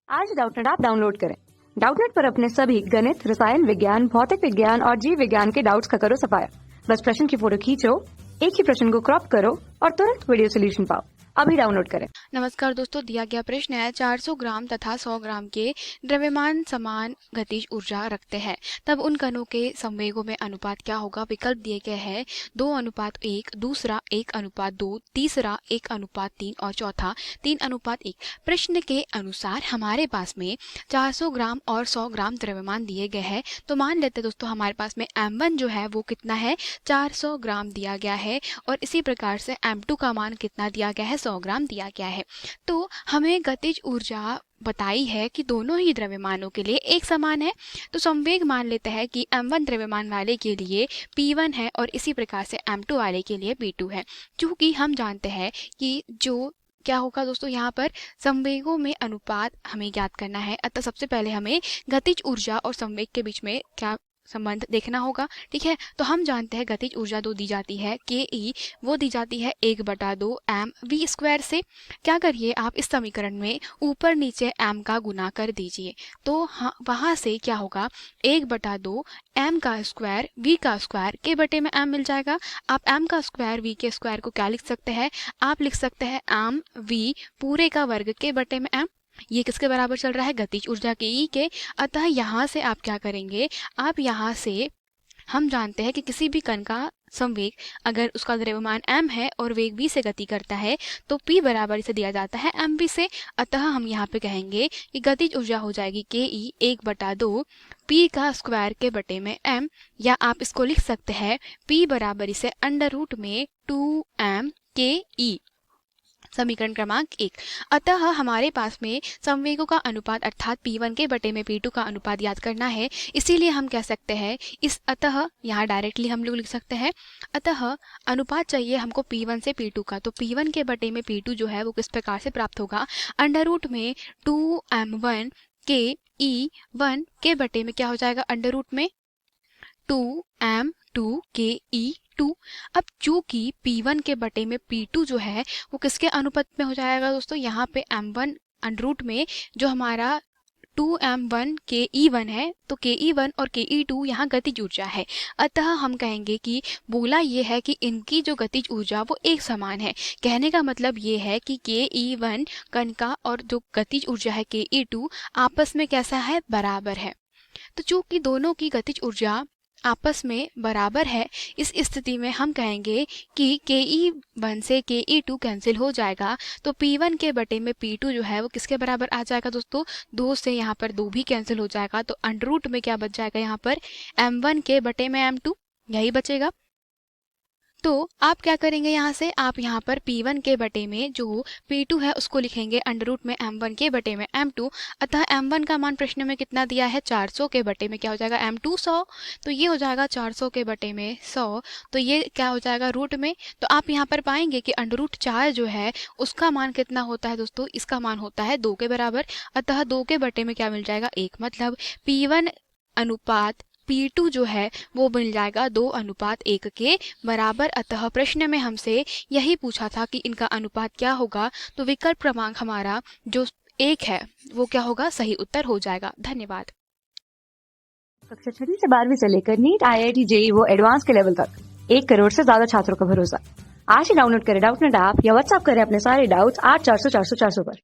आज Doubtnut app download करें। Doubtnut पर अपने सभी गणित, रसायन विज्ञान, भौतिक विज्ञान और जीव विज्ञान के डाउट्स का करो सफाया। बस प्रश्न की फोटो खींचो, एक ही प्रश्न को क्रॉप करो और तुरंत वीडियो सोल्यूशन पाओ। अभी डाउनलोड करें। नमस्कार दोस्तों, दिया गया प्रश्न है 400 ग्राम तथा 100 ग्राम के द्रव्यमान समान गतिज ऊर्जा रखते हैं, तब उन कणों के संवेगों में अनुपात क्या होगा। विकल्प दिए गए हैं 2:1, दूसरा 1:2, तीसरा 1:3 और चौथा 3:1। प्रश्न के अनुसार हमारे पास में 400 ग्राम और 100 ग्राम द्रव्यमान दिए गए हैं। तो मान लेते हैं दोस्तों हमारे पास में M1 जो है वो कितना है, 400 ग्राम दिया गया है और इसी प्रकार से M2 का मान कितना दिया गया है, 100 ग्राम दिया गया है। तो हमें गतिज ऊर्जा बताई है कि दोनों ही द्रव्यमानों के लिए एक समान है। तो संवेग मान लेते हैं कि M1 द्रव्यमान वाले के लिए P1 है और इसी प्रकार से M2 वाले के लिए P2 है। चूंकि हम जानते हैं कि जो क्या होगा दोस्तों, यहाँ पर संवेगों में अनुपात हमें ज्ञात करना है। अतः सबसे पहले हमें गतिज ऊर्जा और संवेग के बीच में क्या संबंध देखना होगा। ठीक है, तो हम जानते हैं गतिज ऊर्जा दो दी जाती है के वो दी जाती है 1/2 mv² से। क्या करिए आप इस समीकरण में ऊपर नीचे m का गुना कर दीजिए, तो हाँ वहाँ से क्या होगा 1/2 m का स्क्वायर v का स्क्वायर के बटे में m मिल जाएगा। आप m का स्क्वायर v के स्क्वायर को क्या लिख सकते हैं, आप लिख सकते हैं m v पूरे का वर्ग के बटे में m। ये किसके बराबर चल रहा है, गतिज ऊर्जा के ई के। अतः यहाँ से आप क्या करेंगे, आप यहाँ से हम जानते हैं कि किसी भी कण का संवेग अगर उसका द्रव्यमान m है और वेग v से गति करता है तो p बराबर इसे दिया जाता है mv से। अतः हम यहाँ पे कहेंगे कि गतिज ऊर्जा हो जाएगी के ई 1/2 p का स्क्वायर के बटे में m, या आप इसको लिख सकते हैं p बराबर इसे √2m के ई, समीकरण क्रमांक 1। अतः हमारे पास में संवेगों का अनुपात अर्थात P1 के बटे में P2 का अनुपात याद करना है। इसीलिए हम कह सकते हैं इस अतः यहाँ डायरेक्टली हम लोग लिख सकते हैं अतः अनुपात चाहिए हमको P1 से P2 का। तो P1 के बटे में P2 जो है वो किस प्रकार से प्राप्त होगा, √2m1 के E1 के बटे में क्या हो जाएगा, √2m2 के E2। अब चूंकि P1 के बटे में P2 जो है वो किसके अनुपात में हो जाएगा दोस्तों, यहाँ पे M1 अंडर में जो हमारा 2m1 के E1 है, तो के E1 और के E2 यहाँ गतिज ऊर्जा है। अतः हम कहेंगे कि बोला ये है कि इनकी जो गतिज ऊर्जा वो एक समान है। कहने का मतलब ये है कि के E1 कण का और जो गतिज ऊर्जा है के E2 आपस में कैसा है, बराबर है। तो चूंकि दोनों की गतिज ऊर्जा आपस में बराबर है, इस स्थिति में हम कहेंगे कि के E1 से के E2 कैंसिल हो जाएगा। तो P1 के बटे में P2 जो है वो किसके बराबर आ जाएगा दोस्तों, 2 से यहाँ पर 2 भी कैंसिल हो जाएगा। तो अंडर में क्या बच जाएगा, यहाँ पर M1 के बटे में M2 यही बचेगा। तो आप क्या करेंगे, यहाँ से आप यहाँ पर P1 के बटे में जो P2 है उसको लिखेंगे अंडर में M1 के बटे में M2। अतः M1 का मान प्रश्न में कितना दिया है, 400 के बटे में क्या हो जाएगा, M2 100। तो ये हो जाएगा 400 के बटे में 100, तो ये क्या हो जाएगा रूट में। तो आप यहाँ पर पाएंगे कि √4 जो है उसका मान कितना होता है दोस्तों, इसका मान होता है 2 के बराबर। अतः 2 के बटे में क्या मिल जाएगा, 1। मतलब P1 अनुपात P2 जो है वो मिल जाएगा 2:1 के बराबर। अतः प्रश्न में हमसे यही पूछा था कि इनका अनुपात क्या होगा, तो विकल्प क्रमांक हमारा जो 1 है वो क्या होगा, सही उत्तर हो जाएगा। धन्यवाद। कक्षा 6 से 12वीं से लेकर नीट, IIT, JEE वो एडवांस के लेवल तक 1 करोड़ से ज्यादा छात्रों का भरोसा। आज ही डाउनलोड करें डाउटनेट ऐप या व्हाट्सएप करें अपने सारे डाउट्स 8400 400 400 पर।